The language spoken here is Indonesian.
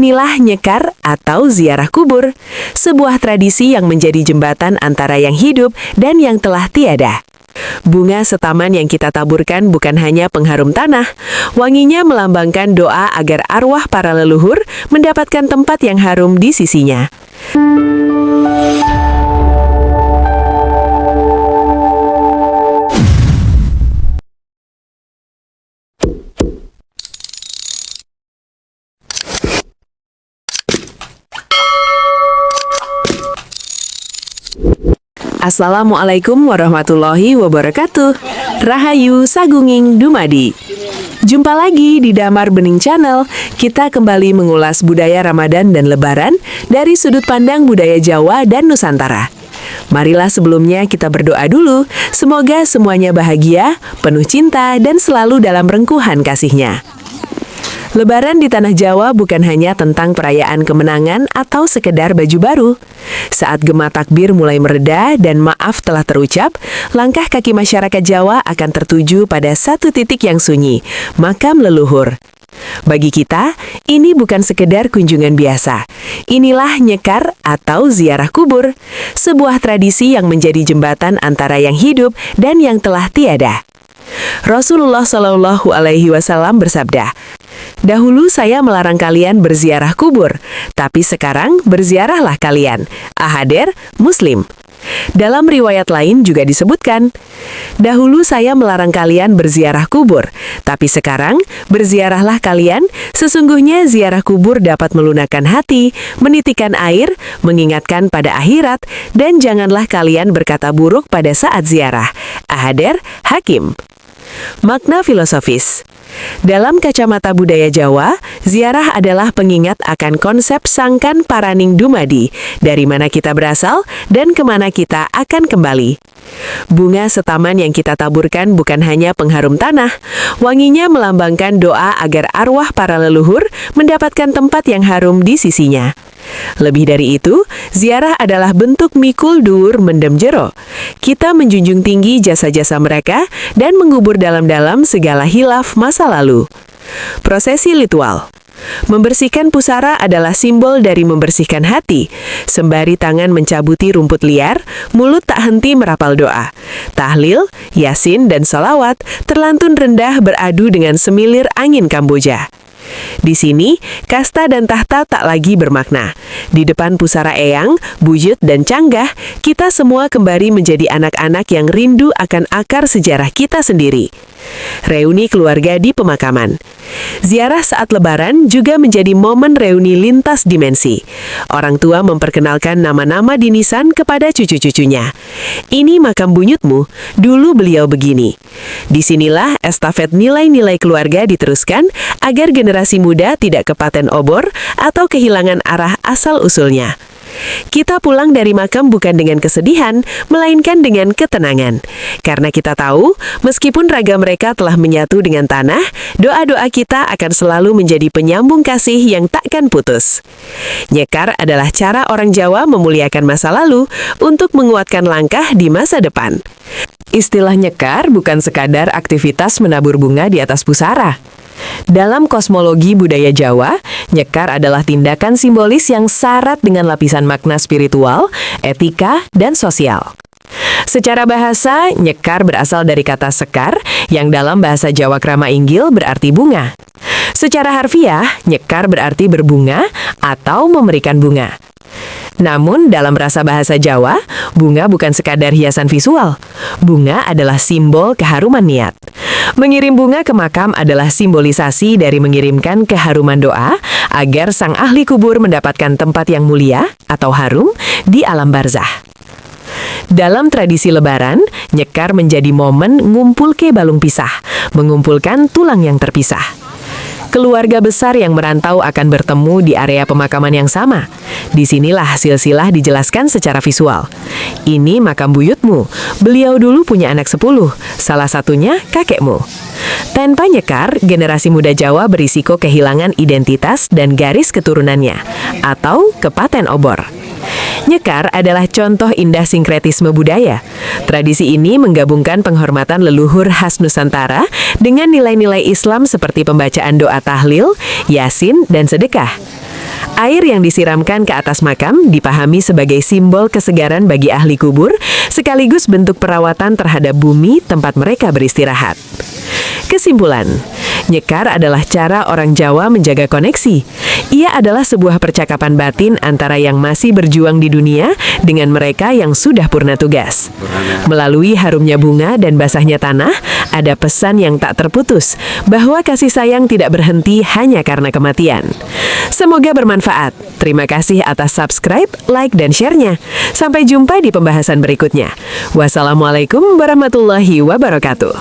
Inilah nyekar atau ziarah kubur, sebuah tradisi yang menjadi jembatan antara yang hidup dan yang telah tiada. Bunga setaman yang kita taburkan bukan hanya pengharum tanah, wanginya melambangkan doa agar arwah para leluhur mendapatkan tempat yang harum di sisinya. Assalamualaikum warahmatullahi wabarakatuh. Rahayu Sagunging Dumadi. Jumpa lagi di Damar Bening Channel. Kita kembali mengulas budaya Ramadan dan Lebaran dari sudut pandang budaya Jawa dan Nusantara. Marilah sebelumnya kita berdoa dulu. Semoga semuanya bahagia, penuh cinta, dan selalu dalam rengkuhan kasihnya. Lebaran di Tanah Jawa bukan hanya tentang perayaan kemenangan atau sekedar baju baru. Saat gema takbir mulai mereda dan maaf telah terucap, langkah kaki masyarakat Jawa akan tertuju pada satu titik yang sunyi, makam leluhur. Bagi kita, ini bukan sekedar kunjungan biasa. Inilah nyekar atau ziarah kubur, sebuah tradisi yang menjadi jembatan antara yang hidup dan yang telah tiada. Rasulullah Shallallahu Alaihi Wasallam bersabda, "Dahulu saya melarang kalian berziarah kubur, tapi sekarang berziarahlah kalian." Al-Hadir, Muslim. Dalam riwayat lain juga disebutkan, "Dahulu saya melarang kalian berziarah kubur, tapi sekarang berziarahlah kalian. Sesungguhnya ziarah kubur dapat melunakkan hati, menitikan air, mengingatkan pada akhirat, dan janganlah kalian berkata buruk pada saat ziarah." Al-Hadir, Hakim. Makna filosofis. Dalam kacamata budaya Jawa, ziarah adalah pengingat akan konsep sangkan paraning dumadi, dari mana kita berasal dan kemana kita akan kembali. Bunga setaman yang kita taburkan bukan hanya pengharum tanah, wanginya melambangkan doa agar arwah para leluhur mendapatkan tempat yang harum di sisinya. Lebih dari itu, ziarah adalah bentuk mikul duur mendem jero. Kita menjunjung tinggi jasa-jasa mereka dan mengubur dalam-dalam segala hilaf masa lalu. Prosesi ritual. Membersihkan pusara adalah simbol dari membersihkan hati. Sembari tangan mencabuti rumput liar, mulut tak henti merapal doa. Tahlil, yasin, dan sholawat terlantun rendah beradu dengan semilir angin Kamboja. Di sini, kasta dan tahta tak lagi bermakna. Di depan pusara eyang, buyut, dan canggah, kita semua kembali menjadi anak-anak yang rindu akan akar sejarah kita sendiri. Reuni keluarga di pemakaman. Ziarah saat Lebaran juga menjadi momen reuni lintas dimensi. Orang tua memperkenalkan nama-nama dinisan kepada cucu-cucunya. "Ini makam buyutmu, dulu beliau begini." Disinilah estafet nilai-nilai keluarga diteruskan agar generasi muda tidak kepaten obor atau kehilangan arah asal-usulnya. Kita pulang dari makam bukan dengan kesedihan, melainkan dengan ketenangan. Karena kita tahu, meskipun raga mereka telah menyatu dengan tanah, doa-doa kita akan selalu menjadi penyambung kasih yang takkan putus. Nyekar adalah cara orang Jawa memuliakan masa lalu untuk menguatkan langkah di masa depan. Istilah nyekar bukan sekadar aktivitas menabur bunga di atas pusara. Dalam kosmologi budaya Jawa, nyekar adalah tindakan simbolis yang syarat dengan lapisan makna spiritual, etika, dan sosial. Secara bahasa, nyekar berasal dari kata sekar, yang dalam bahasa Jawa Krama Inggil berarti bunga. Secara harfiah, nyekar berarti berbunga atau memberikan bunga. Namun, dalam rasa bahasa Jawa, bunga bukan sekadar hiasan visual. Bunga adalah simbol keharuman niat. Mengirim bunga ke makam adalah simbolisasi dari mengirimkan keharuman doa agar sang ahli kubur mendapatkan tempat yang mulia atau harum di alam barzah. Dalam tradisi Lebaran, nyekar menjadi momen ngumpul ke balung pisah, mengumpulkan tulang yang terpisah. Keluarga besar yang merantau akan bertemu di area pemakaman yang sama. Disinilah silsilah dijelaskan secara visual. Ini makam buyutmu. Beliau dulu punya anak 10, salah satunya kakekmu. Tanpa nyekar, generasi muda Jawa berisiko kehilangan identitas dan garis keturunannya, atau kepaten obor. Nyekar adalah contoh indah sinkretisme budaya. Tradisi ini menggabungkan penghormatan leluhur khas Nusantara dengan nilai-nilai Islam seperti pembacaan doa tahlil, yasin, dan sedekah. Air yang disiramkan ke atas makam dipahami sebagai simbol kesegaran bagi ahli kubur, sekaligus bentuk perawatan terhadap bumi tempat mereka beristirahat. Kesimpulan, nyekar adalah cara orang Jawa menjaga koneksi. Ia adalah sebuah percakapan batin antara yang masih berjuang di dunia dengan mereka yang sudah purna tugas. Melalui harumnya bunga dan basahnya tanah, ada pesan yang tak terputus, bahwa kasih sayang tidak berhenti hanya karena kematian. Semoga bermanfaat. Terima kasih atas subscribe, like, dan share-nya. Sampai jumpa di pembahasan berikutnya. Wassalamualaikum warahmatullahi wabarakatuh.